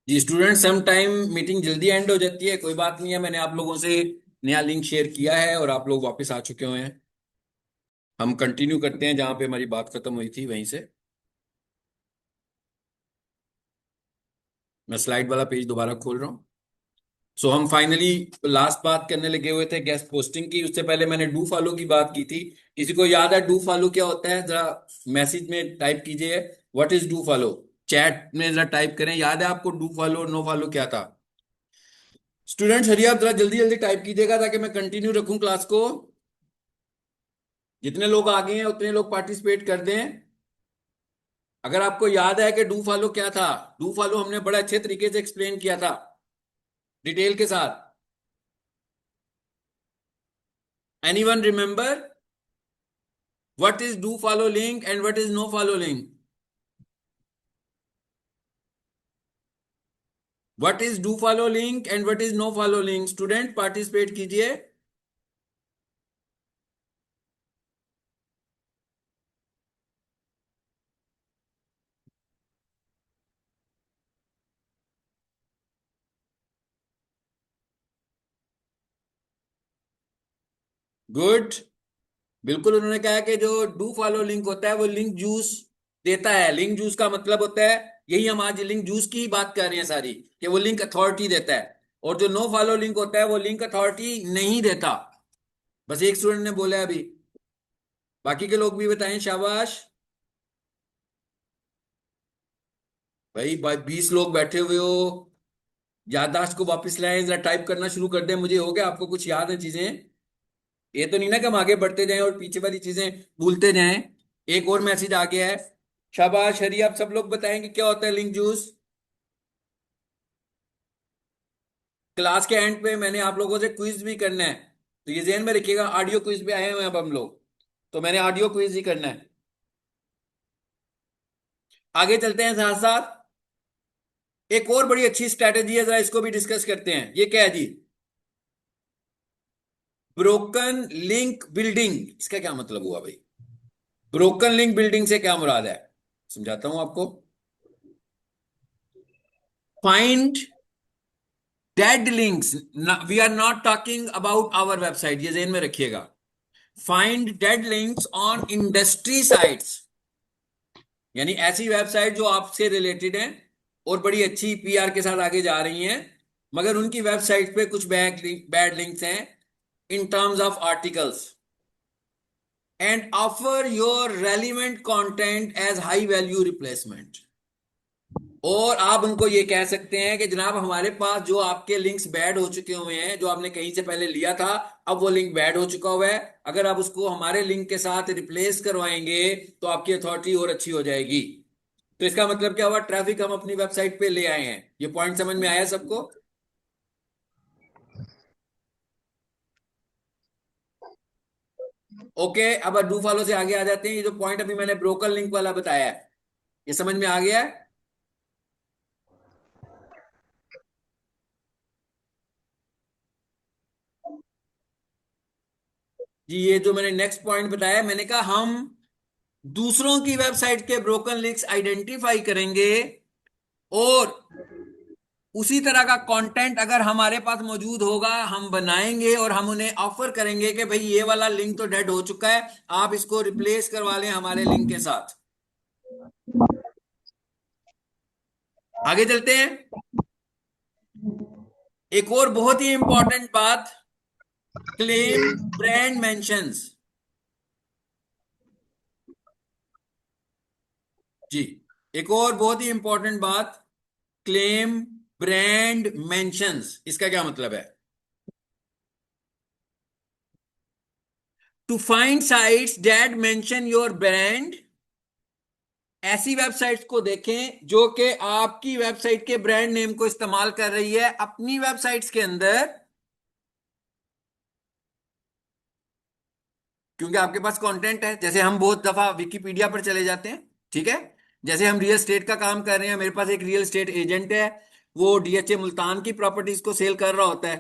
जी student, some time meeting जल्दी and हो जाती है, कोई बात नहीं है। मैंने आप लोगों से नया लिंक शेयर किया है और आप लोग वापस आ चुके हुए हैं। हम कंटिन्यू करते हैं जहां पे हमारी बात खत्म हुई थी वहीं से। मैं स्लाइड वाला पेज दोबारा खोल रहा हूँ। सो हम फाइनली लास्ट बात करने लगे हुए थे गेस्ट पोस्टिंग की। उससे पहले मैंने डू फॉलो की बात की थी। किसी को याद है डू फॉलो क्या होता है? जरा मैसेज में टाइप कीजिए, what is do follow. Chat में जरा टाइप करें, याद है आपको डू फॉलो नो फॉलो क्या था? स्टूडेंट्स हरिए, आप जरा जल्दी जल्दी टाइप कीजिएगा ताकि मैं कंटिन्यू रखूं क्लास को। जितने लोग आगे हैं उतने लोग पार्टिसिपेट कर दें। अगर आपको याद है कि डू फॉलो क्या था, डू फॉलो हमने बड़े अच्छे तरीके से एक्सप्लेन किया था, डिटेल के साथ। Anyone remember what is do follow link and what is no follow link? What is do follow link and what is no follow link? Student participate कीजिए। गुड। बिल्कुल, उन्होंने कहा कि जो डू फॉलो लिंक होता है वो लिंक जूस देता है। लिंक जूस का मतलब होता है, यही हम आज लिंक जूस की ही बात कर रहे हैं सारी, कि वो लिंक अथॉरिटी देता है। और जो नो फॉलो लिंक होता है वो लिंक अथॉरिटी नहीं देता। बस एक स्टूडेंट ने बोला है अभी, बाकी के लोग भी बताएं। शाबाश भाई, 20 लोग बैठे हुए हो। याददाश्त को वापस लाएं, जरा टाइप करना शुरू कर दें। मुझे हो गया आपको कुछ याद है चीजें? ये तो नहीं ना कि हम आगे बढ़ते जाएं और पीछे वाली चीजें भूलते जाएं। एक और मैसेज आ गया है। शाबाश हरी, आप सब लोग बताएंगे क्या होता है लिंक जूस। क्लास के एंड पे मैंने आप लोगों से क्विज भी करना है, तो ये ध्यान में रखिएगा। ऑडियो क्विज पे आए हुए हैं अब हम लोग, तो मैंने ऑडियो क्विज ही करना है। आगे चलते हैं साथ साथ। एक और बड़ी अच्छी स्ट्रैटेजी है, जरा इसको भी डिस्कस करते हैं। ये क्या है जी? Broken link building. इसका क्या मतलब हुआ भाई? ब्रोकन लिंक बिल्डिंग से क्या मुराद है? समझाता हूं आपको। Find dead links. We are not talking about our website, ये ध्यान में रखिएगा। Find dead links on industry sites, यानी ऐसी वेबसाइट जो आपसे रिलेटेड हैं और बड़ी अच्छी पीआर के साथ आगे जा रही हैं, मगर उनकी वेबसाइट पे कुछ बैड लिंक्स हैं in terms of articles, and offer your relevant content as high value replacement. और आप उनको ये कह सकते हैं कि जनाब हमारे पास जो आपके लिंक्स बैड हो चुके हुए हैं, जो आपने कहीं से पहले लिया था, अब वो लिंक बैड हो चुका हुआ है। अगर आप उसको हमारे लिंक के साथ रिप्लेस करवाएंगे तो आपकी अथॉरिटी और अच्छी हो जाएगी। तो इसका मतलब क्या हुआ? ट्रैफिक हम अपनी वेबसाइट पे ले आए हैं। ये पॉइंट समझ में आया सबको? ओके, अब डू फॉलो से आगे आ जाते हैं। ये जो पॉइंट अभी मैंने ब्रोकन लिंक वाला बताया है, ये समझ में आ गया है? जी, ये जो मैंने नेक्स्ट पॉइंट बताया, मैंने कहा हम दूसरों की वेबसाइट के ब्रोकन लिंक्स आइडेंटिफाई करेंगे और उसी तरह का कंटेंट अगर हमारे पास मौजूद होगा हम बनाएंगे और हम उन्हें ऑफर करेंगे कि भाई ये वाला लिंक तो डेड हो चुका है, आप इसको रिप्लेस करवा लें हमारे लिंक के साथ। आगे चलते हैं। एक और बहुत ही इंपॉर्टेंट बात, क्लेम ब्रांड मेंशंस। जी, एक और बहुत ही इंपॉर्टेंट बात, क्लेम ब्रांड मेंशंस। इसका क्या मतलब है? To find sites that mention your brand, ऐसी वेबसाइट्स को देखें जो कि आपकी वेबसाइट के ब्रांड नेम को इस्तेमाल कर रही है अपनी वेबसाइट्स के अंदर, क्योंकि आपके पास कंटेंट है। जैसे हम बहुत दफा विकिपीडिया पर चले जाते हैं, ठीक है। जैसे हम रियल स्टेट का काम कर रहे हैं, मेरे पास एक रियल स्टेट एजेंट है, वो डीएचए मुल्तान की प्रॉपर्टीज को सेल कर रहा होता है,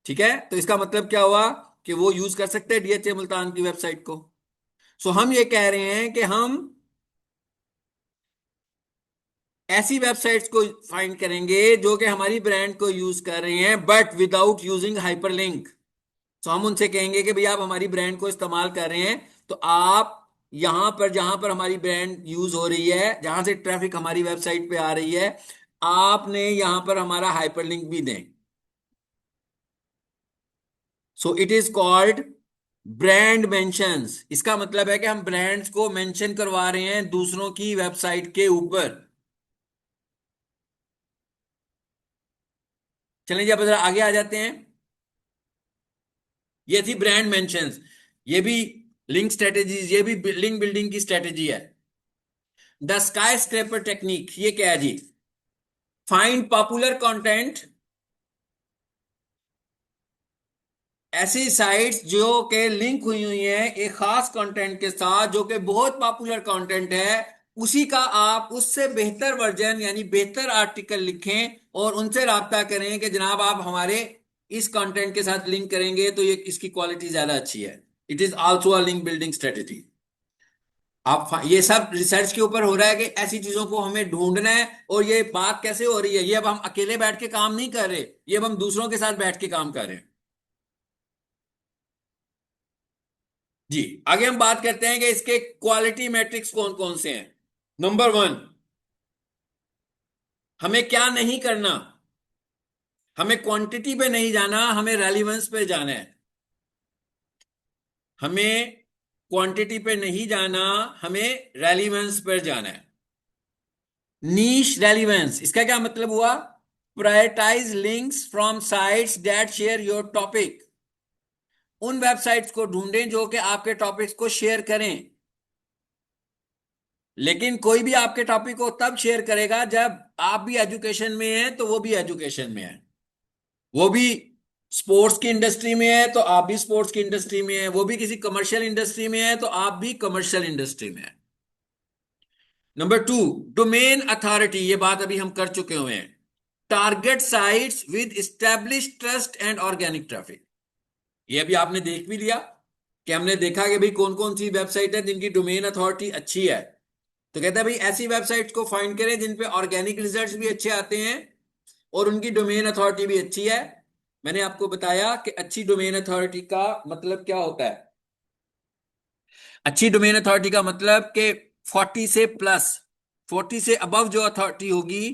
ठीक है। तो इसका मतलब क्या हुआ कि वो यूज कर सकते हैं डीएचए मुल्तान की वेबसाइट को। सो हम ये कह रहे हैं कि हम ऐसी वेबसाइट्स को फाइंड करेंगे जो कि हमारी ब्रांड को यूज कर रही हैं बट विदाउट यूजिंग हाइपरलिंक। तो हम उनसे कहेंगे कि भाई आप हमारी ब्रांड को इस्तेमाल कर रहे हैं तो आप यहां पर जहां पर हमारी ब्रांड यूज हो रही है, जहां से ट्रैफिक हमारी वेबसाइट पे आ रही है, आपने यहां पर हमारा हाइपरलिंक भी दें। So it is called brand mentions. इसका मतलब है कि हम ब्रांड्स को मेंशन करवा रहे हैं दूसरों की वेबसाइट के ऊपर। चलें जी, अब जरा आगे आ जाते हैं। ये थी ब्रांड मेंशंस। ये भी लिंक स्ट्रेटेजीज, ये भी लिंक बिल्डिंग की स्ट्रेटेजी है। द स्काई स्क्रैपर टेक्निक, ये क्या है जी? फाइंड पॉपुलर कंटेंट, ऐसी साइट्स जो के लिंक हुई हुई हैं एक खास कंटेंट के साथ जो कि बहुत पॉपुलर कंटेंट है, उसी का आप उससे बेहतर वर्जन यानी बेहतर आर्टिकल लिखें और उनसे राब्ता करें कि जनाब आप हमारे इस कंटेंट के साथ लिंक करेंगे तो ये इसकी क्वालिटी ज्यादा अच्छी है। It is also a link building strategy. ये सब रिसर्च के ऊपर हो रहा है कि ऐसी चीजों को हमें ढूंढना है। और ये बात कैसे हो रही है? ये अब हम अकेले बैठ के काम नहीं कर रहे, ये अब हम दूसरों के साथ बैठ के काम कर रहे हैं। जी, आगे हम बात करते हैं कि इसके क्वालिटी मैट्रिक्स कौन कौन से हैं। नंबर वन, हमें क्या नहीं करना? हमें क्वांटिटी पे नहीं जाना, हमें रेलिवेंस पे जाना है। हमें क्वांटिटी पे नहीं जाना, हमें रेलिवेंस पर जाना है। नीश रेलिवेंस, इसका क्या मतलब हुआ? Prioritise links from sites that share your topic. उन वेबसाइट्स को ढूंढें जो कि आपके टॉपिक्स को शेयर करें। लेकिन कोई भी आपके टॉपिक को तब शेयर करेगा जब आप भी एजुकेशन में हैं तो वो भी एजुकेशन में है। वो भी स्पोर्ट्स की इंडस्ट्री में है तो आप भी स्पोर्ट्स की इंडस्ट्री में है। वो भी किसी कमर्शियल इंडस्ट्री में है तो आप भी कमर्शियल इंडस्ट्री में है। Number two, domain authority. ये बात अभी हम कर चुके हुए हैं। Target sites with establish trust and organic traffic. ये अभी आपने देख भी लिया कि हमने देखा कि भाई कौन कौन सी वेबसाइट है जिनकी डोमेन अथॉरिटी अच्छी है। तो कहता है भाई ऐसी वेबसाइट्स को फाइंड करें जिन पे ऑर्गेनिक रिजल्ट्स भी अच्छे आते हैं और उनकी डोमेन अथॉरिटी भी अच्छी है। मैंने आपको बताया कि अच्छी डोमेन अथॉरिटी का मतलब क्या होता है। अच्छी डोमेन अथॉरिटी का मतलब कि 40 से प्लस, 40 से अबव जो अथॉरिटी होगी,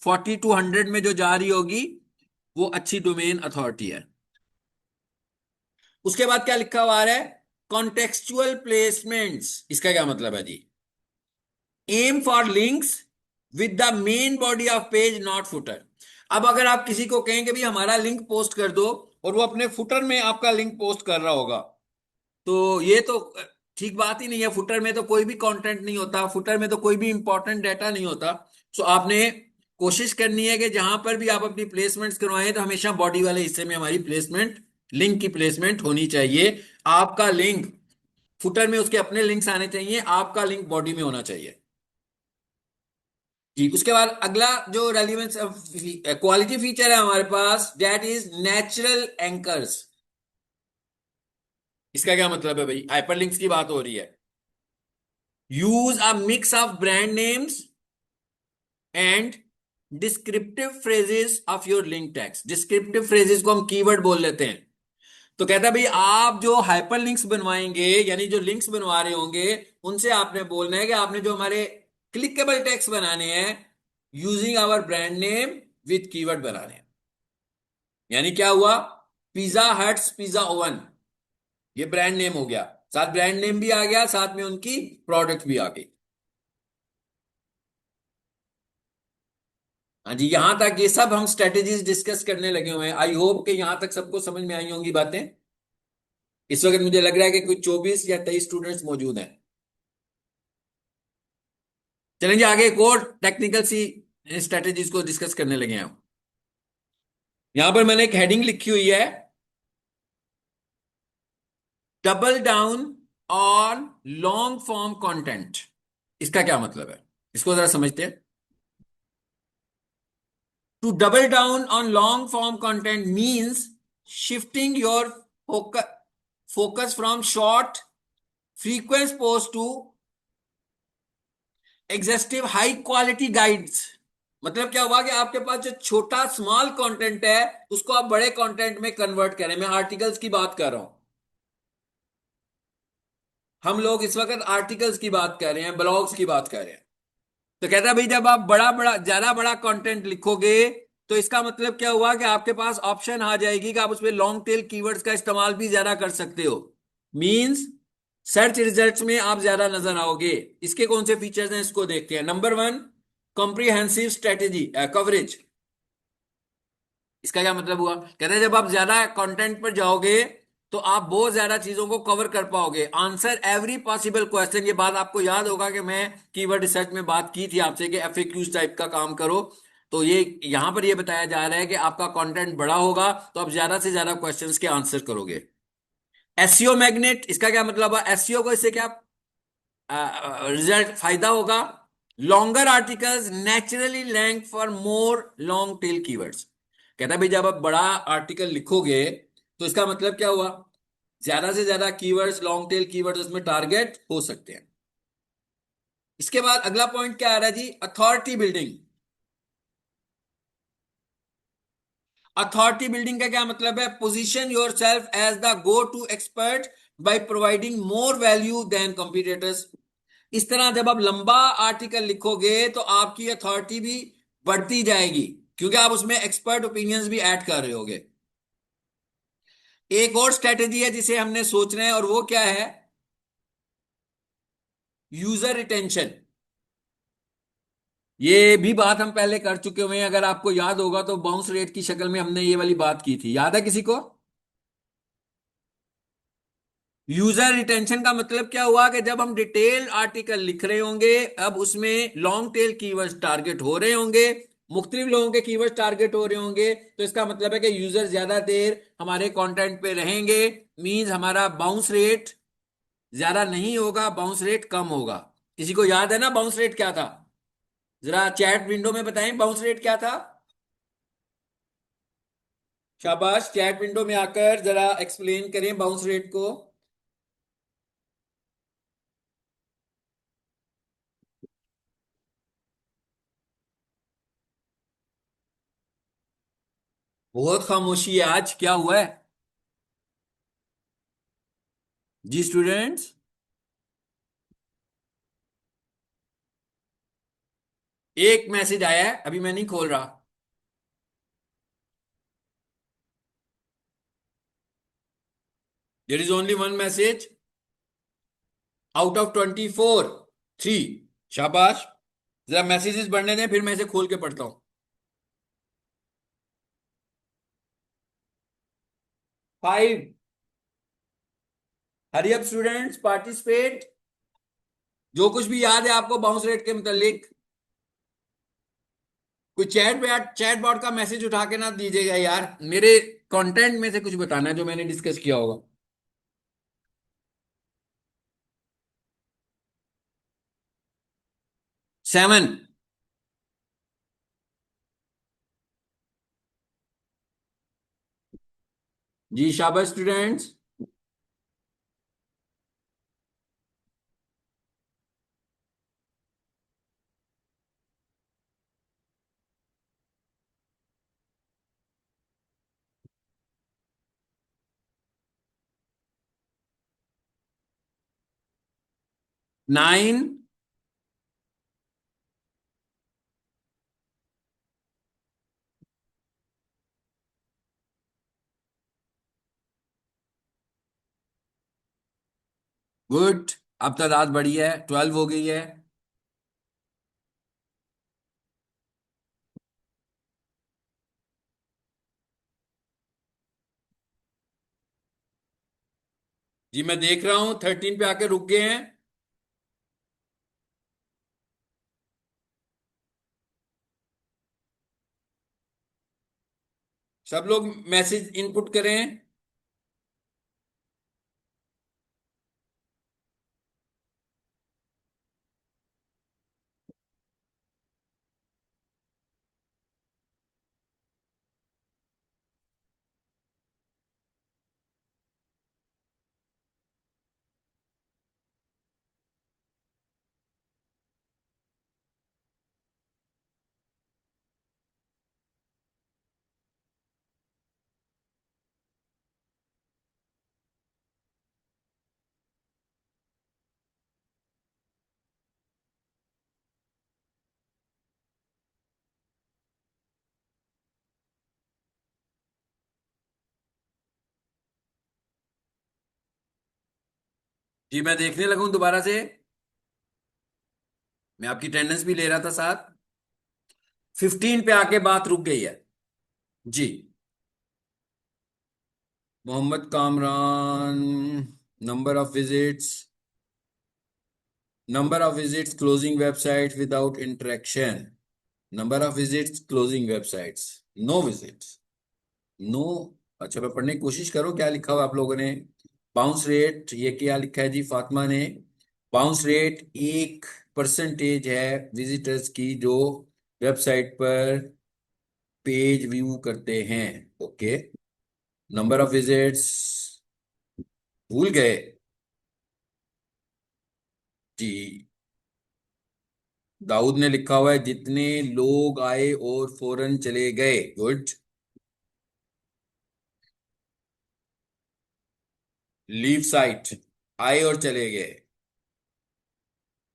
40 to 100 में जो जा रही होगी, वो अच्छी डोमेन अथॉरिटी है। उसके बाद क्या लिखा हुआ है? Contextual placements. इसका क्या मतलब है जी? Aim for links with the main body of page not footer. अब अगर आप किसी को कहें कि भाई हमारा लिंक पोस्ट कर दो और वो अपने फुटर में आपका लिंक पोस्ट कर रहा होगा, तो ये तो ठीक बात ही नहीं है। फुटर में तो कोई भी कंटेंट नहीं होता, फुटर में तो कोई भी इंपॉर्टेंट डाटा नहीं होता। सो आपने कोशिश करनी है कि जहां पर भी आप अपनी प्लेसमेंट्स करवाएं तो हमेशा बॉडी वाले हिस्से में हमारी प्लेसमेंट, लिंक की प्लेसमेंट होनी चाहिए। आपका लिंक फुटर में उसके अपने लिंक्स आने चाहिए, आपका लिंक बॉडी में होना चाहिए। जी, उसके बाद अगला जो रेलिवेंस क्वालिटी फीचर है हमारे पास, दैट इज नेचुरल एंकर्स। इसका क्या मतलब है भाई? हाइपरलिंक्स की बात हो रही है। Use a mix of brand names and descriptive phrases of your link text. Descriptive phrases को हम कीवर्ड बोल लेते हैं। तो कहता है भाई आप जो हाइपरलिंक्स बनवाएंगे यानी जो लिंक्स बनवा रहे होंगे, उनसे आपने बोलना है कि आपने जो हमारे क्लिकेबल टेक्स्ट बनाने हैं using our brand name with keyword बनाने हैं। यानी क्या हुआ? पिज्जा हट्स पिज्जा ओवन, ये ब्रांड नेम हो गया, साथ ब्रांड नेम भी आ गया, साथ में उनकी प्रोडक्ट भी आ गई। हाँ जी, यहां तक ये सब हम स्ट्रेटेजीज डिस्कस करने लगे हुए हैं। आई होप कि यहां तक सबको समझ में आई होंगी बातें। इस वक्त मुझे लग रहा है कि कुछ 24 या 23 स्टूडेंट्स मौजूद हैं। चलेंगे आगे, एक और टेक्निकल सी स्ट्रेटेजीज को डिस्कस करने लगे हैं हम। यहां पर मैंने एक हेडिंग लिखी हुई है, double down on long form content. इसका क्या मतलब है? इसको जरा समझते हैं। To double down on long form content means shifting your focus from short, frequent posts to exhaustive, high quality guides. मतलब क्या हुआ कि आपके पास जो छोटा स्मॉल कंटेंट है उसको आप बड़े कंटेंट में कन्वर्ट करें। मैं आर्टिकल्स की बात कर रहा हूं। हम लोग इस वक्त आर्टिकल्स की बात कर रहे हैं, ब्लॉग्स की बात कर रहे हैं। तो कहता है भाई जब आप बड़ा बड़ा ज्यादा बड़ा कंटेंट लिखोगे तो इसका मतलब क्या हुआ कि आपके पास ऑप्शन आ जाएगी कि आप उसमें लॉन्ग टेल कीवर्ड्स का इस्तेमाल भी ज्यादा कर सकते हो। मींस सर्च रिजल्ट्स में आप ज्यादा नजर आओगे। इसके कौन से फीचर्स हैं इसको देखते हैं। Number one, comprehensive strategy coverage. इसका क्या मतलब हुआ? कहते हैं जब आप ज्यादा कंटेंट पर जाओगे तो आप बहुत ज्यादा चीजों को कवर कर पाओगे। Answer every possible question. ये बात आपको याद होगा कि मैं कीवर्ड रिसर्च में बात की थी आपसे कि एफएक्यूज टाइप का काम करो। तो ये यहां पर ये बताया जा रहा है कि आपका कंटेंट बड़ा होगा तो आप ज्यादा से ज्यादा क्वेश्चंस के आंसर करोगे। एसईओ मैग्नेट, इसका क्या मतलब है? एसईओ को इससे क्या रिजल्ट फायदा होगा? Longer articles naturally rank for more long tail keywords. कहता है भाई जब आप बड़ा आर्टिकल लिखोगे तो इसका मतलब क्या हुआ? ज्यादा से ज्यादा कीवर्ड्स, लॉन्ग टेल कीवर्ड्स उसमें टारगेट हो सकते हैं। इसके बाद अगला पॉइंट क्या आ रहा है जी? Authority building. अथॉरिटी बिल्डिंग का क्या मतलब है? Position yourself as the go to expert by providing more value than competitors. इस तरह जब आप लंबा आर्टिकल लिखोगे तो आपकी अथॉरिटी भी बढ़ती जाएगी क्योंकि आप उसमें एक्सपर्ट ओपिनियंस भी ऐड कर रहे होगे। एक और स्ट्रेटेजी है जिसे हमने सोचना है और वो क्या है? User retention. ये भी बात हम पहले कर चुके हुए हैं, अगर आपको याद होगा तो बाउंस रेट की शक्ल में हमने ये वाली बात की थी। याद है किसी को? यूजर रिटेंशन का मतलब क्या हुआ कि जब हम डिटेल आर्टिकल लिख रहे होंगे, अब उसमें लॉन्ग टेल कीवर्ड्स टारगेट हो रहे होंगे, मुख्तलिफ लोगों के कीवर्ड्स टारगेट हो रहे होंगे, तो इसका मतलब है कि यूजर ज्यादा देर हमारे कंटेंट पे रहेंगे। मींस हमारा बाउंस रेट ज्यादा नहीं होगा, बाउंस रेट कम होगा। किसी को याद है ना बाउंस रेट क्या था? जरा चैट विंडो में बताएं बाउंस रेट क्या था। शाबाश, चैट विंडो में आकर जरा एक्सप्लेन करें बाउंस रेट को। बहुत खामोशी है आज, क्या हुआ है? जी स्टूडेंट्स। एक मैसेज आया है, अभी मैं नहीं खोल रहा। There is only one message out of 24। Three. शाबाश। जरा मैसेजेस बढ़ने दें फिर मैं इसे खोल के पढ़ता हूं। 5। Hurry up students, participate. जो कुछ भी याद है आपको बाउंस रेट के मुतालिक। कोई चैट बॉट का मैसेज उठा के ना दीजिएगा यार, मेरे कंटेंट में से कुछ बताना है जो मैंने डिस्कस किया होगा। 7। जी शाबाश स्टूडेंट्स। 9। गुड। अब तादाद बढ़ी है, 12 हो गई है। जी मैं देख रहा हूं 13 पे आके रुक गए हैं। सब लोग मैसेज इनपुट करें। जी मैं देखने लगूं दोबारा से। मैं आपकी अटेंडेंस भी ले रहा था साथ। 15 पे आके बात रुक गई है। जी। Mohammad Kamran. Number of visits. Number of visits closing website without interaction. Number of visits closing websites. No visits. No. अच्छा मैं पढ़ने की कोशिश करो क्या लिखा हुआ आप लोगों ने। बाउंस रेट ये क्या लिखा है जी फातिमा ने। बाउंस रेट 1% है विजिटर्स की जो वेबसाइट पर पेज व्यू करते हैं। ओके। नंबर ऑफ विजिट्स भूल गए। जी। दाऊद ने लिखा हुआ है जितने लोग आए और फौरन चले गए। गुड। लीव साइट आए और चले गए।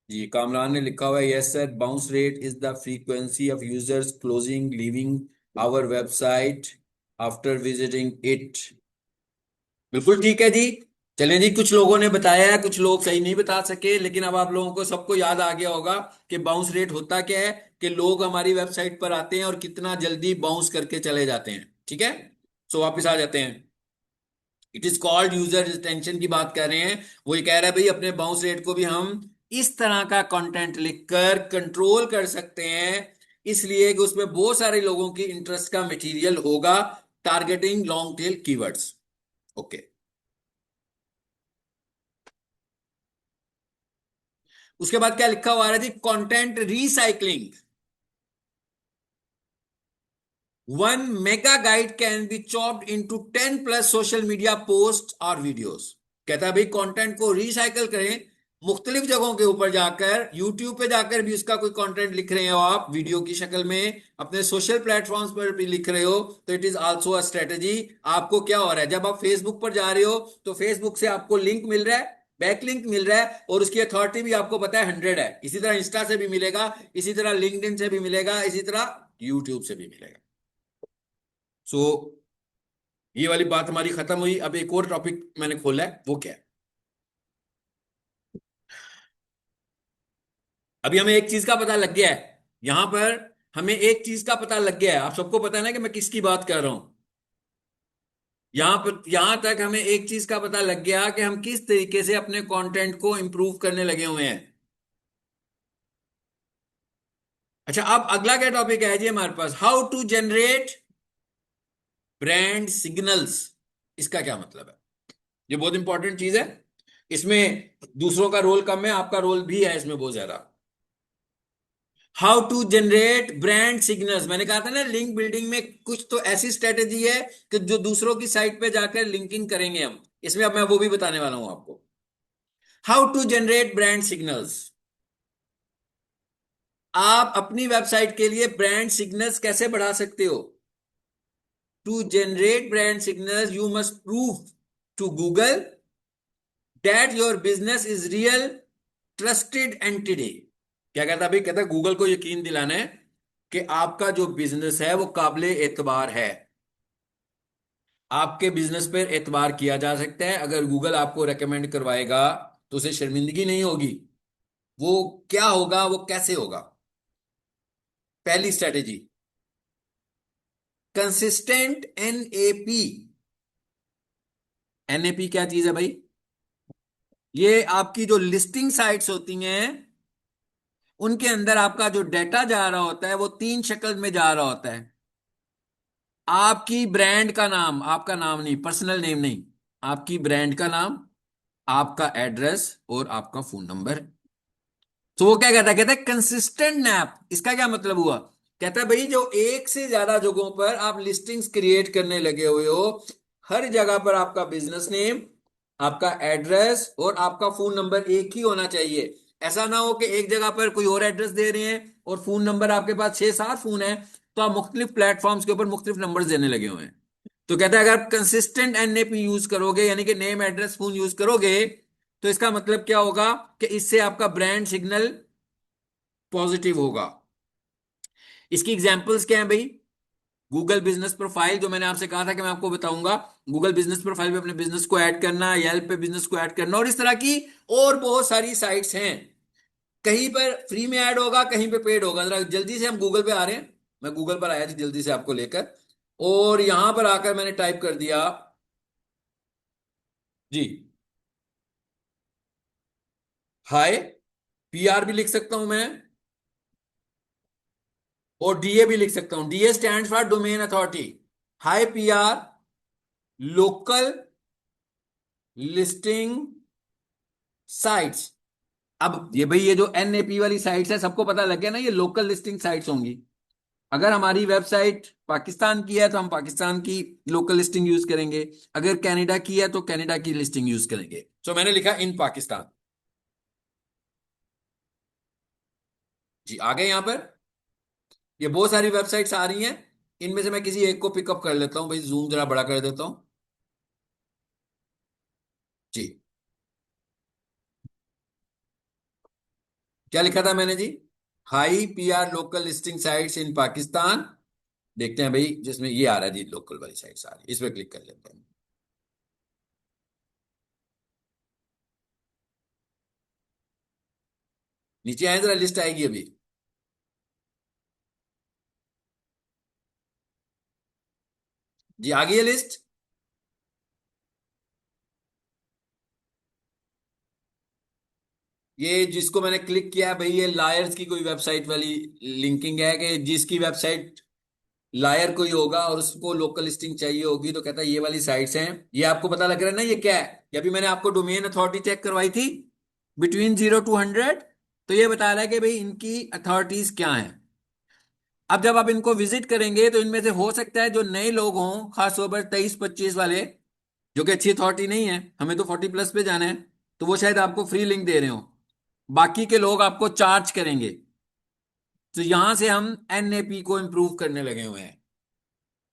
जी कामरान ने लिखा हुआ है yes sir bounce rate is the frequency of users closing leaving our website after visiting it. बिल्कुल ठीक है जी। चलें जी कुछ लोगों ने बताया है कुछ लोग सही नहीं बता सके लेकिन अब आप लोगों को सबको याद आ गया होगा कि बाउंस रेट होता क्या है कि लोग हमारी वेबसाइट पर आते हैं और कितना जल्दी बाउंस करके चले जाते हैं। ठीक है। सो वापस आ जाते हैं। It is called user retention की बात कर रहे हैं। वो ये कह रहा है भाई अपने बाउंस रेट को भी हम इस तरह का कंटेंट लिखकर कंट्रोल कर सकते हैं इसलिए कि उसमें बहुत सारे लोगों की इंटरेस्ट का मटेरियल होगा। Targeting long tail keywords. Okay. उसके बाद क्या लिखा हुआ है जी content recycling. 1 mega guide can be chopped into 10+ social media post और वीडियोस। कहता है भाई कंटेंट को रिसाइकल करें मुख्तलिफ जगहों के ऊपर जाकर यूट्यूब पे जाकर भी उसका कोई कंटेंट लिख रहे हो आप वीडियो की शक्ल में अपने सोशल प्लेटफॉर्म्स पर भी लिख रहे हो तो it is also a strategy. आपको क्या हो रहा है जब आप फेसबुक पर जा रहे हो तो फेसबुक से आपको लिंक मिल रहा है बैक लिंक मिल रहा है और उसकी अथॉरिटी भी आपको पता है 100 है। इसी तरह इंस्टा से भी मिलेगा इसी तरह लिंक्डइन से भी मिलेगा इसी तरह यूट्यूब से भी मिलेगा। सो ये वाली बात हमारी खत्म हुई। अब एक और टॉपिक मैंने खोला है वो क्या है। अभी हमें एक चीज का पता लग गया है यहां पर। हमें एक चीज का पता लग गया है आप सबको पता है ना कि मैं किसकी बात कर रहा हूं। यहां पर यहां तक हमें एक चीज का पता लग गया कि हम किस तरीके से अपने कंटेंट को इंप्रूव करने लगे हुए हैं। अच्छा अब अगला क्या टॉपिक है जी हमारे पास how to generate brand signals. इसका क्या मतलब है। ये बहुत इंपॉर्टेंट चीज है। इसमें दूसरों का रोल कम है आपका रोल भी है इसमें बहुत ज्यादा। How to generate brand signals मैंने कहा था ना लिंक बिल्डिंग में कुछ तो ऐसी स्ट्रेटेजी है कि जो दूसरों की साइट पे जाकर लिंकिंग करेंगे हम इसमें अब मैं वो भी बताने वाला हूं आपको। How to generate brand signals. आप अपनी वेबसाइट के लिए ब्रांड सिग्नल्स कैसे बढ़ा सकते हो। To generate brand signals you must prove to Google that your business is real trusted entity. क्या कहता है भाई कहता है गूगल को यकीन दिलाना है कि आपका जो बिजनेस है वो काबिले एतबार है। आपके बिजनेस पर एतबार किया जा सकता है अगर गूगल आपको रेकमेंड करवाएगा तो उसे शर्मिंदगी नहीं होगी। वो क्या होगा वो कैसे होगा। पहली स्ट्रेटेजी कंसिस्टेंट एनएपी। एनएपी क्या चीज है भाई। ये आपकी जो लिस्टिंग साइट्स होती हैं उनके अंदर आपका जो डेटा जा रहा होता है वो 3 शक्ल में जा रहा होता है। आपकी ब्रांड का नाम आपका नाम नहीं पर्सनल नेम नहीं आपकी ब्रांड का नाम आपका एड्रेस और आपका फोन नंबर। तो वो क्या कहता है कंसिस्टेंट नैप। इसका क्या मतलब हुआ। कहता है भाई जो एक से ज्यादा जगहों पर आप लिस्टिंग्स क्रिएट करने लगे हुए हो हर जगह पर आपका बिजनेस नेम आपका एड्रेस और आपका फोन नंबर एक ही होना चाहिए। ऐसा ना हो कि एक जगह पर कोई और एड्रेस दे रहे हैं और फोन नंबर आपके पास 6-7 फोन है तो आप मुख्तलिफ प्लेटफॉर्म्स के ऊपर मुख्तलिफ नंबर देने लगे हुए हैं। तो कहता है अगर आप कंसिस्टेंट एनएपी यूज करोगे यानी कि नेम एड्रेस फोन यूज करोगे तो इसका मतलब क्या होगा कि इससे आपका ब्रांड सिग्नल पॉजिटिव होगा। इसकी एग्जांपल्स क्या है भाई। गूगल बिजनेस प्रोफाइल जो मैंने आपसे कहा था कि मैं आपको बताऊंगा, गूगल बिजनेस प्रोफाइल पे अपने बिजनेस को ऐड करना, येल्प पे बिजनेस को ऐड करना, और इस तरह की और बहुत सारी साइट्स हैं। कहीं पर फ्री में ऐड होगा, कहीं पे पेड होगा। जरा जल्दी से हम गूगल पे आ रहे हैं, मैं गूगल पर आया थी जल्दी से आपको लेकर, और यहां पर आकर मैंने टाइप कर दिया जी, हाय, पीआर भी लिख सकता हूं मैं, और डीए भी लिख सकता हूं। DA stand for domain authority. Hi PR, local listing sites. अब ये भाई, ये जो एनएपी वाली साइट्स है, सबको पता लग गया ना, ये लोकल लिस्टिंग साइट्स होंगी। अगर हमारी वेबसाइट पाकिस्तान की है तो हम पाकिस्तान की लोकल लिस्टिंग यूज करेंगे, अगर कनाडा की है तो कनाडा की लिस्टिंग यूज करेंगे। तो मैंने लिखा इन पाकिस्तान। जी, आ गए यहां पर। ये बहुत सारी वेबसाइट्स आ रही हैं, इनमें से मैं किसी एक को पिकअप कर लेता हूं भाई, जूम जरा बड़ा कर देता हूं। जी, क्या लिखा था मैंने जी? High PR local listing sites in Pakistan. देखते हैं भाई, जिसमें ये आ रहा है जी, लोकल वाली साइट्स आ रही है, इस पर क्लिक कर लेते हैं। नीचे आए जरा, लिस्ट आएगी अभी। जी, आ गई है लिस्ट। ये जिसको मैंने क्लिक किया भाई, ये लायर्स की कोई वेबसाइट वाली लिंकिंग है, कि जिसकी वेबसाइट लायर कोई होगा और उसको लोकल लिस्टिंग चाहिए होगी, तो कहता है ये वाली साइट्स हैं। ये आपको पता लग रहा है ना ये क्या है? ये अभी मैंने आपको डोमेन अथॉरिटी चेक करवाई थी, बिटवीन 0 to 100। तो ये बता रहा है कि भाई इनकी अथॉरिटीज क्या हैं। अब जब आप इनको विजिट करेंगे तो इनमें से हो सकता है जो नए लोग हों, खासतौर पर 23-25 वाले, जो कि अच्छी अथॉरिटी नहीं है, हमें तो 40+ पे जाना है, तो वो शायद आपको फ्री लिंक दे रहे हो। बाकी के लोग आपको चार्ज करेंगे। तो यहां से हम एनएपी को इंप्रूव करने लगे हुए हैं।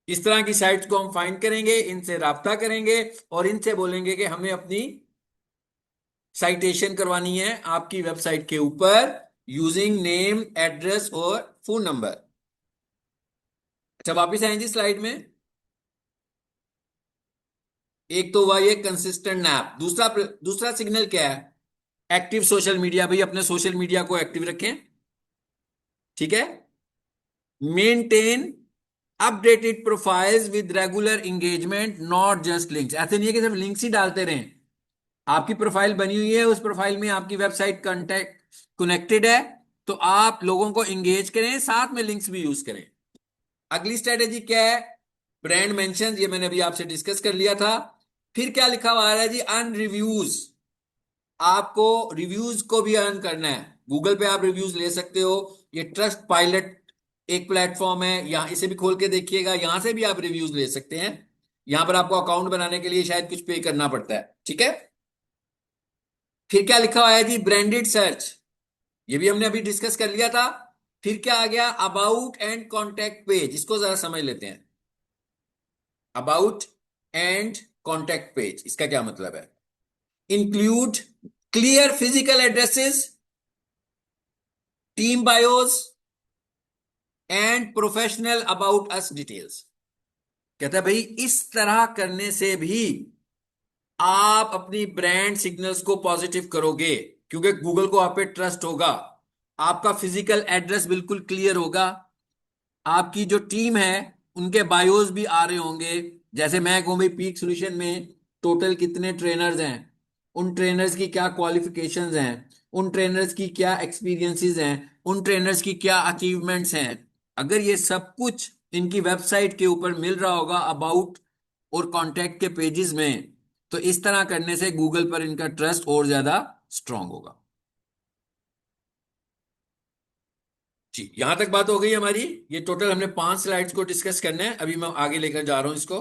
इस तरह की साइट्स को हम फाइंड करेंगे, इनसे राब्ता करेंगे, और इनसे बोलेंगे कि हमें अपनी साइटेशन करवानी है आपकी वेबसाइट के ऊपर, यूजिंग नेम, एड्रेस और फोन नंबर। अच्छा, वापिस आए जी स्लाइड में। एक तो हुआ ये कंसिस्टेंट नैप। दूसरा दूसरा सिग्नल क्या है? Active social media. भाई अपने सोशल मीडिया को एक्टिव रखें, ठीक है। Maintain updated profiles with regular engagement, not just links. ऐसे नहीं है कि सिर्फ लिंक्स ही डालते रहें। आपकी प्रोफाइल बनी हुई है, उस प्रोफाइल में आपकी वेबसाइट कॉन्टेक्ट कनेक्टेड है, तो आप लोगों को एंगेज करें, साथ में लिंक्स भी यूज करें। अगली स्ट्रेटेजी क्या है? Brand mention. ये मैंने अभी आपसे डिस्कस कर लिया था। फिर क्या लिखा हुआ है जी? Earn reviews. आपको रिव्यूज को भी अर्न करना है। गूगल पे आप रिव्यूज ले सकते हो। ये ट्रस्ट पायलट एक प्लेटफॉर्म है, यहां इसे भी खोल के देखिएगा, यहां से भी आप रिव्यूज ले सकते हैं। यहां पर आपको अकाउंट बनाने के लिए शायद कुछ पे करना पड़ता है, ठीक है। फिर क्या लिखा हुआ है जी? Branded search. ये भी हमने अभी डिस्कस कर लिया था। फिर क्या आ गया? About and contact page. इसको जरा समझ लेते हैं। अबाउट एंड कॉन्टेक्ट पेज, इसका क्या मतलब है? Include clear physical addresses, team BIOS and professional about us details. कहता है भाई इस तरह करने से भी आप अपनी ब्रांड सिग्नल्स को पॉजिटिव करोगे, क्योंकि गूगल को आप पे ट्रस्ट होगा। आपका फिजिकल एड्रेस बिल्कुल क्लियर होगा। आपकी जो टीम है उनके बायोस भी आ रहे होंगे। जैसे मैं कहूँ भाई, पीक सॉल्यूशन में टोटल कितने ट्रेनर्स हैं, उन ट्रेनर्स की क्या क्वालिफिकेशंस हैं, उन ट्रेनर्स की क्या एक्सपीरियंसेस हैं, उन ट्रेनर्स की क्या अचीवमेंट्स हैं। अगर ये सब कुछ इनकी वेबसाइट के ऊपर मिल रहा होगा अबाउट और कॉन्टैक्ट के पेजेस में, तो इस तरह करने से गूगल पर इनका ट्रस्ट और ज्यादा स्ट्रांग होगा। जी, यहां तक बात हो गई हमारी। ये टोटल हमने 5 स्लाइड्स को डिस्कस करना है, अभी मैं आगे लेकर जा रहा हूं इसको।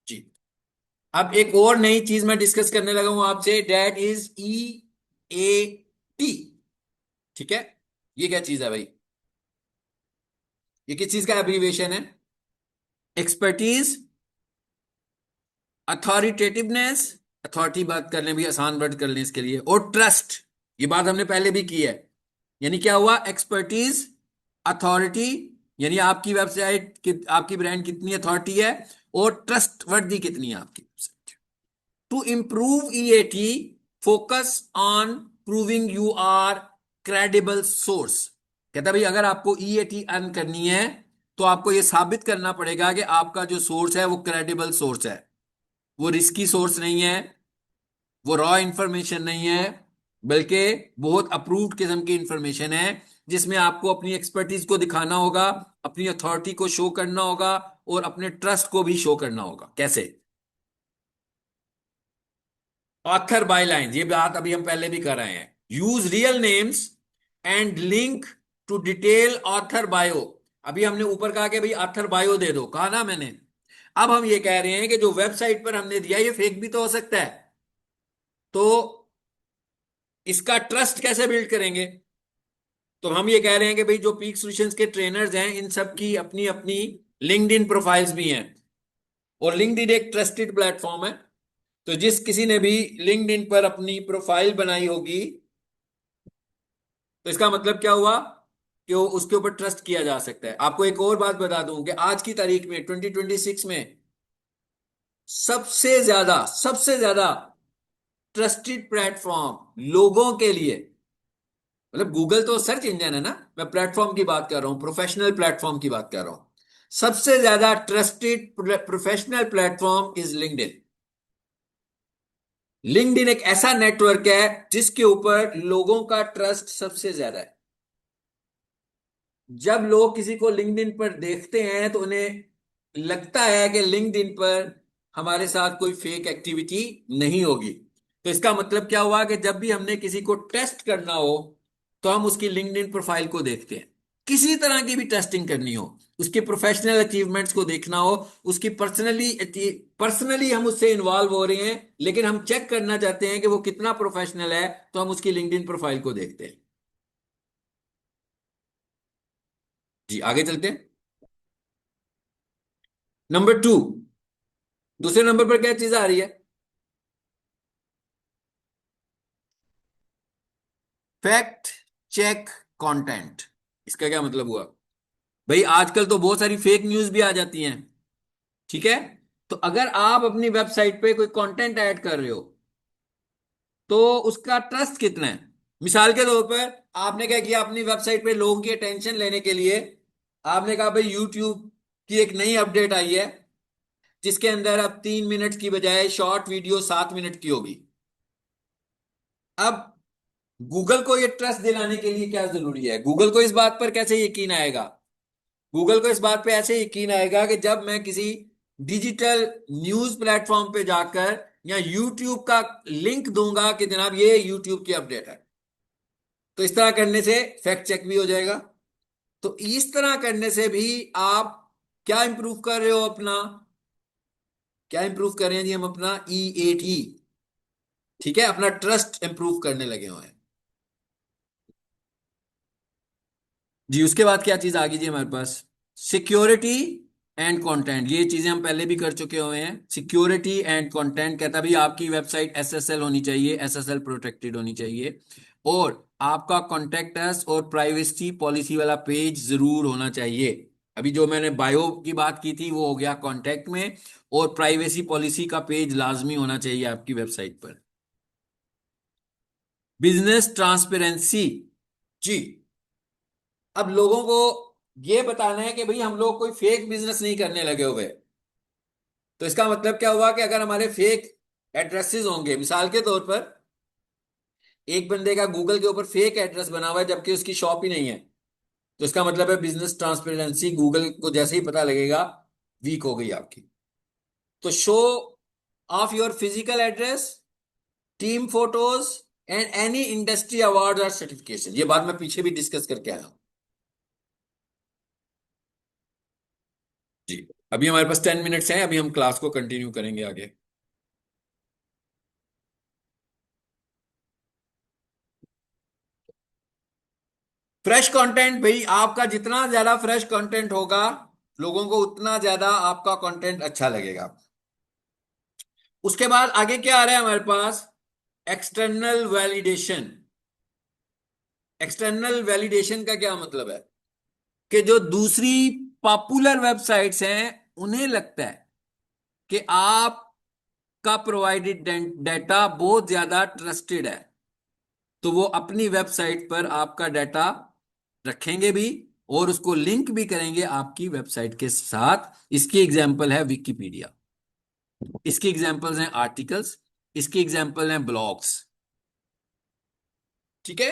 जी, अब एक और नई चीज मैं डिस्कस करने लगा हूं आपसे, डेट इज EAT। ठीक है, ये क्या चीज है भाई? ये किस चीज का एब्रीविएशन है? एक्सपर्टीज, अथॉरिटेटिवनेस, अथॉरिटी बात करने भी आसान वर्ड कर लें इसके लिए, और ट्रस्ट। ये बात हमने पहले भी की है। यानी क्या हुआ, एक्सपर्टीज, अथॉरिटी, यानी आपकी वेबसाइट कि आपकी ब्रांड कितनी अथॉरिटी है, और ट्रस्टवर्दी कितनी है आपकी website. To improve EAT, focus on proving you are credible source. कहता भाई अगर आपको ईएटी अर्न करनी है तो आपको यह साबित करना पड़ेगा कि आपका जो सोर्स है वो क्रेडिबल सोर्स है, वो रिस्की सोर्स नहीं है, वो रॉ इंफॉर्मेशन नहीं है, बल्कि बहुत अप्रूव्ड किस्म की इंफॉर्मेशन है, जिसमें आपको अपनी एक्सपर्टीज को दिखाना होगा, अपनी अथॉरिटी को शो करना होगा, और अपने ट्रस्ट को भी शो करना होगा। कैसे? ऑथर बाय लाइन, ये बात अभी हम पहले भी कर रहे हैं। Use real names and link to detail author bio. अभी हमने ऊपर कहा कि भाई ऑथर बायो दे दो, कहा ना मैंने। अब हम ये कह रहे हैं कि जो वेबसाइट पर हमने दिया ये फेक भी तो हो सकता है, तो इसका ट्रस्ट कैसे बिल्ड करेंगे? तो हम ये कह रहे हैं कि भाई जो पीक सॉल्यूशंस के ट्रेनर्स हैं इन सब की अपनी अपनी लिंक्डइन प्रोफाइल्स भी हैं, और लिंक्डइन एक ट्रस्टेड प्लेटफॉर्म है। तो जिस किसी ने भी लिंक्डइन पर अपनी प्रोफाइल बनाई होगी, तो इसका मतलब क्या हुआ कि वो उसके ऊपर ट्रस्ट किया जा सकता है। आपको एक और बात बता दूं कि आज की तारीख में 2026 में सबसे ज्यादा ट्रस्टेड प्लेटफॉर्म लोगों के लिए, मतलब गूगल तो सर्च इंजन है ना, मैं प्लेटफॉर्म की बात कर रहा हूं, प्रोफेशनल प्लेटफॉर्म की बात कर रहा हूं। सबसे ज्यादा trusted professional platform is LinkedIn. LinkedIn एक ऐसा नेटवर्क है जिसके ऊपर लोगों का ट्रस्ट सबसे ज्यादा है। जब लोग किसी को लिंक्डइन पर देखते हैं तो उन्हें लगता है कि लिंक्डइन पर हमारे साथ कोई फेक एक्टिविटी नहीं होगी। तो इसका मतलब क्या हुआ कि जब भी हमने किसी को टेस्ट करना हो तो हम उसकी लिंक्डइन प्रोफाइल को देखते हैं। किसी तरह की भी टेस्टिंग करनी हो, उसके प्रोफेशनल अचीवमेंट्स को देखना हो, उसकी पर्सनली हम उससे इन्वॉल्व हो रहे हैं, लेकिन हम चेक करना चाहते हैं कि वो कितना प्रोफेशनल है, तो हम उसकी लिंक्डइन प्रोफाइल को देखते हैं। जी आगे चलते हैं। नंबर टू, दूसरे नंबर पर क्या चीज आ रही है? Fact check content. इसका क्या मतलब हुआ? भाई आजकल तो बहुत सारी फेक न्यूज भी आ जाती हैं, ठीक है? तो अगर आप अपनी वेबसाइट पे कोई कंटेंट ऐड कर रहे हो तो उसका ट्रस्ट कितना है? मिसाल के तौर पर आपने क्या किया, अपनी वेबसाइट पे लोगों की अटेंशन लेने के लिए आपने कहा भाई यूट्यूब की एक नई अपडेट आई है, जिसके अंदर अब 3 मिनट की बजाय शॉर्ट वीडियो 7 मिनट की होगी। अब गूगल को ये ट्रस्ट दिलाने के लिए क्या जरूरी है? गूगल को इस बात पर कैसे यकीन आएगा? गूगल को इस बात पे ऐसे यकीन आएगा कि जब मैं किसी डिजिटल न्यूज प्लेटफॉर्म पे जाकर या यूट्यूब का लिंक दूंगा कि जनाब ये यूट्यूब की अपडेट है, तो इस तरह करने से फैक्ट चेक भी हो जाएगा। तो इस तरह करने से भी आप क्या इंप्रूव कर रहे हो अपना? क्या इंप्रूव कर रहे हैं जी? हम अपना ईएटी, ठीक है, अपना ट्रस्ट इंप्रूव करने लगे हुए हैं। जी उसके बाद क्या चीज आ गई जी हमारे पास? Security and content. ये चीजें हम पहले भी कर चुके हुए हैं। सिक्योरिटी एंड कंटेंट कहता भी आपकी वेबसाइट एसएसएल होनी चाहिए, एसएसएल प्रोटेक्टेड होनी चाहिए, और आपका कॉन्टेक्ट अस और प्राइवेसी पॉलिसी वाला पेज जरूर होना चाहिए। अभी जो मैंने बायो की बात की थी वो हो गया कॉन्टेक्ट में, और प्राइवेसी पॉलिसी का पेज लाजमी होना चाहिए आपकी वेबसाइट पर। Business transparency. जी, अब लोगों को ये बताना है कि भाई हम लोग कोई फेक बिजनेस नहीं करने लगे हुए। तो इसका मतलब क्या हुआ कि अगर हमारे फेक एड्रेसेस होंगे, मिसाल के तौर पर एक बंदे का गूगल के ऊपर फेक एड्रेस बना हुआ है जबकि उसकी शॉप ही नहीं है, तो इसका मतलब है बिजनेस ट्रांसपेरेंसी गूगल को जैसे ही पता लगेगा वीक हो गई आपकी। तो show off your physical address, team photos and any industry award और सर्टिफिकेशन, ये बात मैं पीछे भी डिस्कस करके आया हूं। जी, अभी हमारे पास 10 मिनट्स हैं, अभी हम क्लास को कंटिन्यू करेंगे आगे। फ्रेश कंटेंट, भाई आपका जितना ज्यादा फ्रेश कंटेंट होगा लोगों को उतना ज्यादा आपका कंटेंट अच्छा लगेगा। उसके बाद आगे क्या आ रहा है हमारे पास? External validation. एक्सटर्नल वैलिडेशन का क्या मतलब है कि जो दूसरी पॉपुलर वेबसाइट्स हैं उन्हें लगता है कि आपका प्रोवाइडेड डाटा बहुत ज्यादा ट्रस्टेड है, तो वो अपनी वेबसाइट पर आपका डाटा रखेंगे भी और उसको लिंक भी करेंगे आपकी वेबसाइट के साथ। इसकी एग्जांपल है विकिपीडिया, इसकी एग्जांपल्स हैं आर्टिकल्स, इसकी एग्जांपल हैं ब्लॉग्स। ठीक है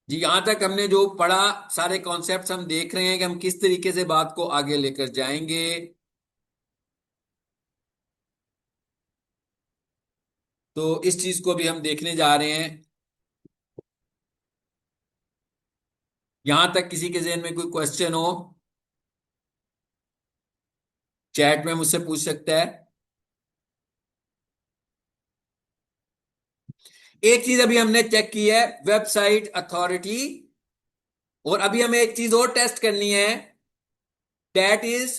जी, यहां तक हमने जो पढ़ा, सारे कॉन्सेप्ट्स हम देख रहे हैं कि हम किस तरीके से बात को आगे लेकर जाएंगे। तो इस चीज को भी हम देखने जा रहे हैं। यहां तक किसी के जहन में कोई क्वेश्चन हो, चैट में मुझसे पूछ सकता है। एक चीज अभी हमने चेक की है, वेबसाइट अथॉरिटी, और अभी हमें एक चीज और टेस्ट करनी है, दैट इज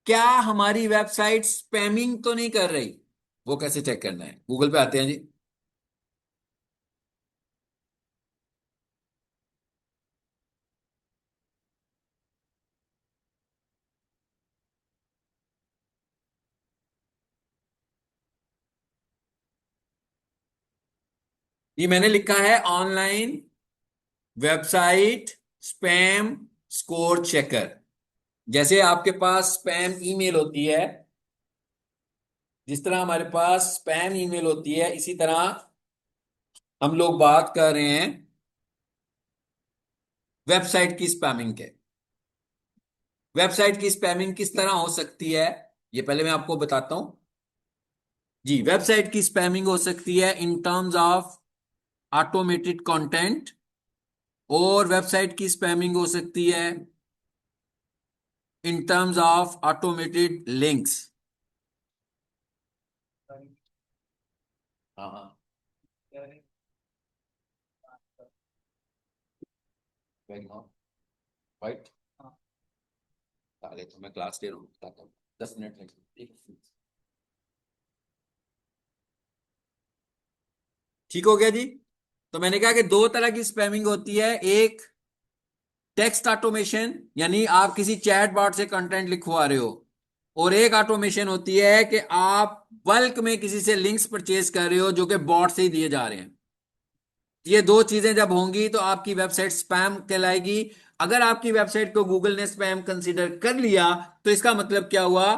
क्या हमारी वेबसाइट स्पैमिंग तो नहीं कर रही। वो कैसे चेक करना है, गूगल पे आते हैं जी। ये मैंने लिखा है online website spam score checker. जैसे आपके पास स्पैम ईमेल होती है, जिस तरह हमारे पास स्पैम ईमेल होती है, इसी तरह हम लोग बात कर रहे हैं वेबसाइट की स्पैमिंग के। वेबसाइट की स्पैमिंग किस तरह हो सकती है, ये पहले मैं आपको बताता हूं। जी, वेबसाइट की स्पैमिंग हो सकती है इन टर्म्स ऑफ ऑटोमेटेड कंटेंट, और वेबसाइट की स्पैमिंग हो सकती है इन टर्म्स ऑफ ऑटोमेटेड लिंक्स। हाँ हाँ, राइट। ताले तो मैं क्लास ले रहा हूँ, बताता हूँ, 10 मिनट लगेंगे। ठीक हो गया जी। तो मैंने कहा कि दो तरह की स्पैमिंग होती है, एक टेक्स्ट ऑटोमेशन, यानी आप किसी चैट बॉट से कंटेंट लिखवा रहे हो, और एक ऑटोमेशन होती है कि आप बल्क में किसी से लिंक्स परचेज कर रहे हो जो कि बॉट से ही दिए जा रहे हैं। ये दो चीजें जब होंगी तो आपकी वेबसाइट स्पैम कहलाएगी। अगर आपकी वेबसाइट को गूगल ने स्पैम कंसीडर कर लिया तो इसका मतलब क्या हुआ,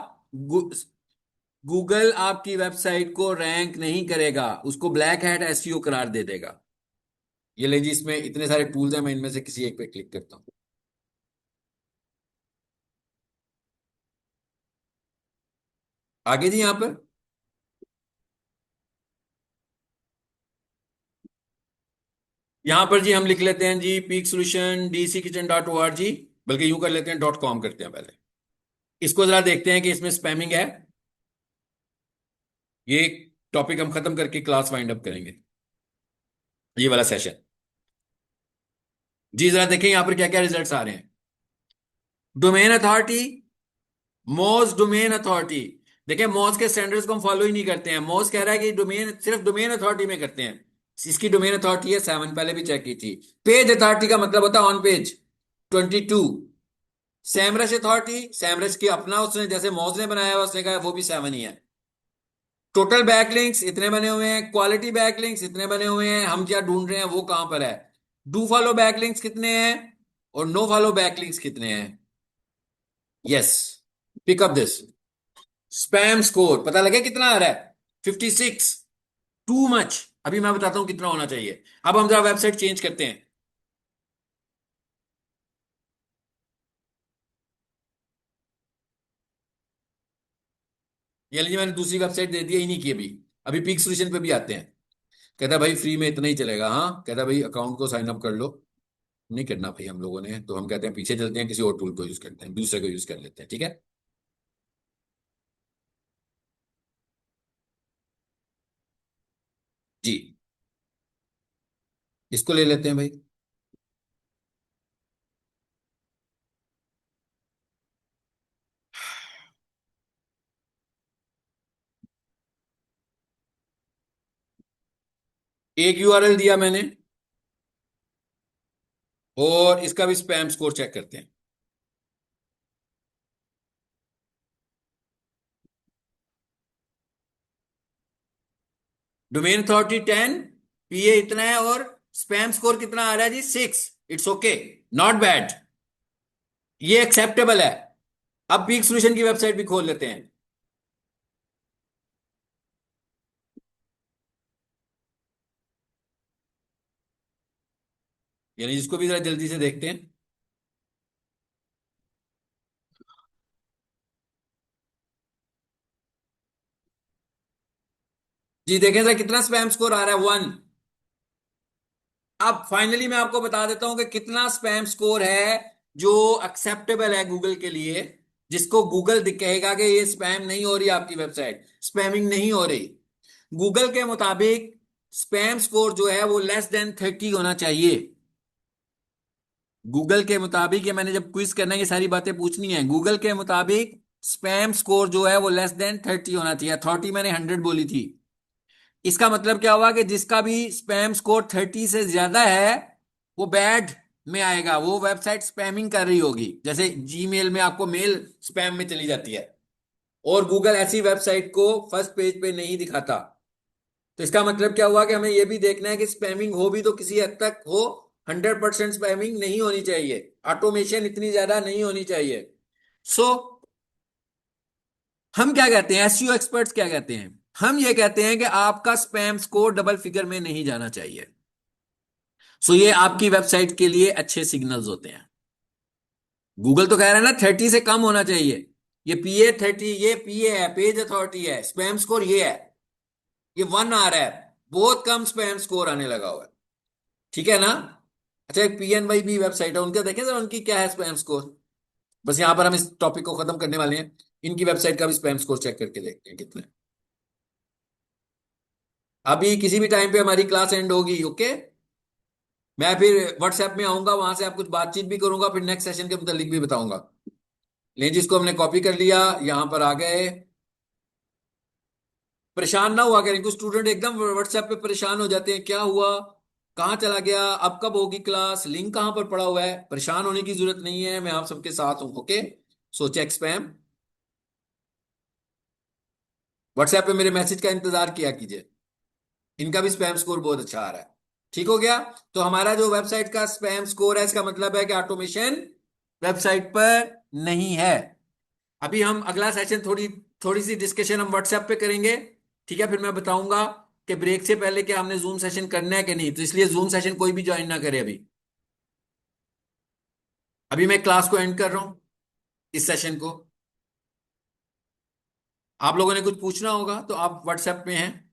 गूगल आपकी वेबसाइट को रैंक नहीं करेगा, उसको ब्लैक हैट एसईओ करार दे देगा। ये ले जी, इसमें इतने सारे टूल्स हैं, मैं इनमें से किसी एक पे क्लिक करता हूँ। आगे जी, यहां पर जी हम लिख लेते हैं जी पीक सोल्यूशन dckitchen.org, बल्कि यूं कर लेते हैं डॉट कॉम करते हैं पहले। इसको जरा देखते हैं कि इसमें स्पैमिंग है। ये टॉपिक हम खत्म करके क्लास वाइंड अप करेंगे, ये वाला सेशन। जी जरा देखें यहां पर क्या क्या रिजल्ट्स आ रहे हैं। डोमेन अथॉरिटी, मोज डोमेन अथॉरिटी। देखिए मोज के स्टैंडर्ड्स को हम फॉलो ही नहीं करते हैं। मोज कह रहा है कि डोमेन सिर्फ डोमेन अथॉरिटी में करते हैं। इसकी डोमेन अथॉरिटी है 7, पहले भी चेक की थी। पेज अथॉरिटी का मतलब होता है on page 22। Semrush authority, Semrush की अपना उसने जैसे मौज ने बनाया हुआ, उसने कहा वो भी 7 ही है। टोटल बैकलिंक्स इतने बने हुए हैं, क्वालिटी बैकलिंक्स इतने बने हुए हैं, हम क्या ढूंढ रहे हैं वो कहां पर है। डू फॉलो बैकलिंक्स कितने हैं और नो फॉलो बैकलिंक्स कितने हैं। Yes, pick up this. Spam score पता लगे कितना आ रहा है, 56। Too much. अभी मैं बताता हूं कितना होना चाहिए। अब हम जरा वेबसाइट चेंज करते हैं। ये लीजिए, मैंने दूसरी वेबसाइट दे दी है, ही नहीं की अभी। अभी पीक सोल्यूशन पे भी आते हैं। कहता भाई फ्री में इतना ही चलेगा, हाँ कहता भाई अकाउंट को साइन अप कर लो। नहीं करना भाई हम लोगों ने, तो हम कहते हैं पीछे चलते हैं, किसी और टूल को यूज करते हैं, दूसरे को यूज कर लेते हैं, ठीक है। जी, इसको ले लेते हैं भाई। एक यूआरएल दिया मैंने, और इसका भी स्पैम स्कोर चेक करते हैं। डोमेन अथॉरिटी 10, पीए इतना है, और स्पैम स्कोर कितना आ रहा है जी? 6। इट्स ओके, नॉट बैड, ये एक्सेप्टेबल है। अब पीक सोल्यूशन की वेबसाइट भी खोल लेते हैं, यानी इसको भी जरा जल्दी से देखते हैं। जी देखें सर, कितना स्पैम स्कोर आ रहा है? 1। अब फाइनली मैं आपको बता देता हूं कि कितना स्पैम स्कोर है जो एक्सेप्टेबल है गूगल के लिए, जिसको गूगल कहेगा कि ये स्पैम नहीं हो रही, आपकी वेबसाइट स्पैमिंग नहीं हो रही। गूगल के मुताबिक स्पैम स्कोर जो है वो लेस देन 30 होना चाहिए। गूगल के मुताबिक, ये मैंने जब क्विज करना है ये सारी बातें पूछनी है, गूगल के मुताबिक स्पैम स्कोर जो है वो लेस देन 30 होना चाहिए। 30 मैंने 100 बोली थी। इसका मतलब क्या हुआ कि जिसका भी स्पैम स्कोर 30 से ज्यादा है वो बैड में आएगा, वो वेबसाइट स्पैमिंग कर रही होगी। जैसे जीमेल में आपको मेल स्पैम में चली जाती है, और गूगल ऐसी वेबसाइट को फर्स्ट पेज पे नहीं दिखाता। तो इसका मतलब क्या हुआ कि हमें यह भी देखना है कि स्पैमिंग हो भी तो किसी हद तक हो। 100% स्पैमिंग नहीं होनी चाहिए, ऑटोमेशन इतनी ज्यादा नहीं होनी चाहिए। सो हम क्या कहते हैं, एसईओ एक्सपर्ट्स क्या कहते हैं? हम ये कहते हैं कि आपका स्पैम स्कोर डबल फिगर में नहीं जाना चाहिए। सो ये आपकी वेबसाइट के लिए अच्छे सिग्नल्स होते हैं। गूगल तो कह रहा है ना 30 से कम होना चाहिए। ये पीए 30, ये पीए है, पेज अथॉरिटी है, स्पैम स्कोर ये है, ये 1 आ रहा है, बहुत कम स्पैम स्कोर आने लगा हुआ है। ठीक है ना? अच्छा, एक पीएनवाई भी वेबसाइट है, उनका देखें सर, उनकी क्या है स्पैम स्कोर। बस यहां पर हम इस टॉपिक को खत्म करने वाले हैं, इनकी वेबसाइट का भी स्पैम स्कोर चेक करके देखते हैं कितना है। अभी किसी भी टाइम पे हमारी क्लास एंड होगी, ओके? मैं फिर व्हाट्सएप में आऊंगा, वहां से आप कुछ बातचीत भी करूंगा, फिर नेक्स्ट सेशन के मुतालिक भी बताऊंगा। ले जिसको हमने कॉपी कर लिया, यहां पर आ गए। परेशान ना हुआ करें, कुछ स्टूडेंट एकदम व्हाट्सएप पे परेशान हो जाते हैं, क्या हुआ, कहाँ चला गया, अब कब होगी क्लास, लिंक कहाँ पर पड़ा हुआ है। परेशान होने की जरूरत नहीं है, मैं आप सबके साथ हूं, okay? So check spam, WhatsApp पे मेरे मैसेज का इंतजार किया कीजिए। इनका भी स्पैम स्कोर बहुत अच्छा आ रहा है। ठीक हो गया? तो हमारा जो वेबसाइट का स्पैम स्कोर है, इसका मतलब है कि ऑटोमेशन वेबसाइट पर नहीं है। अभी हम अगला सेशन, थोड़ी थोड़ी सी डिस्कशन हम व्हाट्सएप पे करेंगे। ठीक है? फिर मैं बताऊंगा कि ब्रेक से पहले क्या हमने जूम सेशन करना है कि नहीं, तो इसलिए जूम सेशन कोई भी ज्वाइन ना करे अभी। अभी मैं क्लास को एंड कर रहा हूं, इस सेशन को। आप लोगों ने कुछ पूछना होगा तो आप व्हाट्सएप में हैं।